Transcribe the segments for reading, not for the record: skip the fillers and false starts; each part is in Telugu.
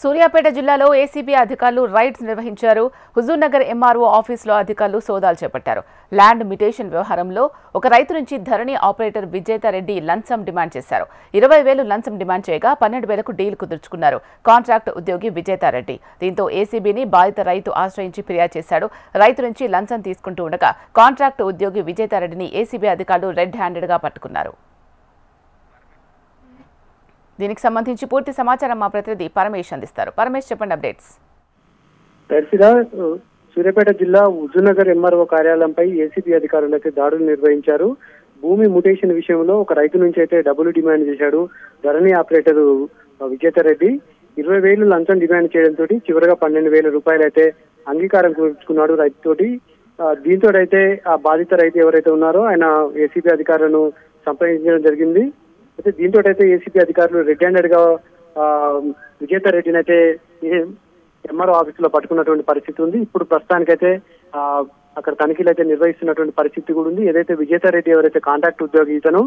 సూర్యాపేట జిల్లాలో ఏసీబీ అధికారులు రైడ్స్ నిర్వహించారు. హుజూర్నగర్ ఎంఆర్ఓ ఆఫీసులో అధికారులు సోదాలు చేపట్టారు. ల్యాండ్ మ్యుటేషన్ వ్యవహారంలో ఒక రైతు నుంచి ధరణి ఆపరేటర్ విజేతారెడ్డి లంచం డిమాండ్ చేశారు. 20,000 లంచం డిమాండ్ చేయగా 12,000కు డీల్ కుదుర్చుకున్నారు కాంట్రాక్ట్ ఉద్యోగి విజేతారెడ్డి. దీంతో ఏసీబీని బాధిత రైతు ఆశ్రయించి ఫిర్యాదు చేశాడు. రైతు నుంచి లంచం తీసుకుంటూ ఉండగా కాంట్రాక్ట్ ఉద్యోగి విజేతారెడ్డిని ఏసీబీ అధికారులు రెడ్ హ్యాండెడ్గా పట్టుకున్నారు. దీనికి సంబంధించి పూర్తి సమాచారం మా ప్రతినిధి పరమేష్ అందిస్తారు. పరమేష్, చెప్పండి అప్డేట్స్. సూర్యాపేట జిల్లా హుజూర్నగర్ ఎంఆర్ఓ కార్యాలయంపై ఏసీబీ అధికారులైతే దాడులు నిర్వహించారు. భూమి మ్యుటేషన్ విషయంలో ఒక రైతు నుంచి అయితే డబ్బులు డిమాండ్ చేశాడు ధరణి ఆపరేటర్ విజేతారెడ్డి. 20,000 లంచం డిమాండ్ చేయడంతో చివరిగా 12,000 రూపాయలు అయితే అంగీకారం కూర్చుకున్నాడు రైతుతోటి. దీంతో అయితే ఆ బాధిత రైతు ఎవరైతే ఉన్నారో ఆయన ఏసీబీ అధికారులను సంప్రదించడం జరిగింది. అయితే దీంతో అయితే ఏసీబీ అధికారులు రెడ్ హ్యాండెడ్ గా విజేతారెడ్డిని అయితే ఎంఆర్ఓ ఆఫీసులో పట్టుకున్నటువంటి పరిస్థితి ఉంది. ఇప్పుడు ప్రస్తుతానికైతే అక్కడ తనిఖీలు అయితే నిర్వహిస్తున్నటువంటి పరిస్థితి కూడా ఉంది. ఏదైతే విజేతారెడ్డి ఎవరైతే కాంట్రాక్ట్ ఉద్యోగి ఇతను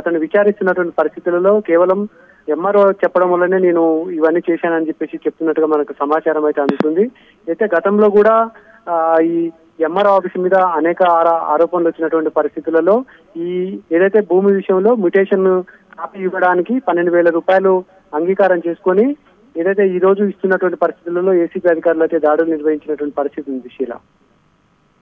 అతను విచారిస్తున్నటువంటి పరిస్థితులలో కేవలం ఎంఆర్ఓ చెప్పడం వల్లనే నేను ఇవన్నీ చేశానని చెప్పేసి చెప్తున్నట్టుగా మనకు సమాచారం అయితే అందుతుంది. అయితే గతంలో కూడా ఈ ఎంఆర్ఓ ఆఫీస్ మీద అనేక ఆరోపణలు వచ్చినటువంటి పరిస్థితులలో ఈ ఏదైతే భూమి విషయంలో మ్యుటేషన్ కాపీ ఇవ్వడానికి 12,000 రూపాయలు అంగీకారం చేసుకొని ఏదైతే ఈ రోజు ఇస్తున్నటువంటి పరిస్థితులలో ఏసీబీ అధికారులు అయితే దాడులు నిర్వహించినటువంటి పరిస్థితి ఉంది. శీల.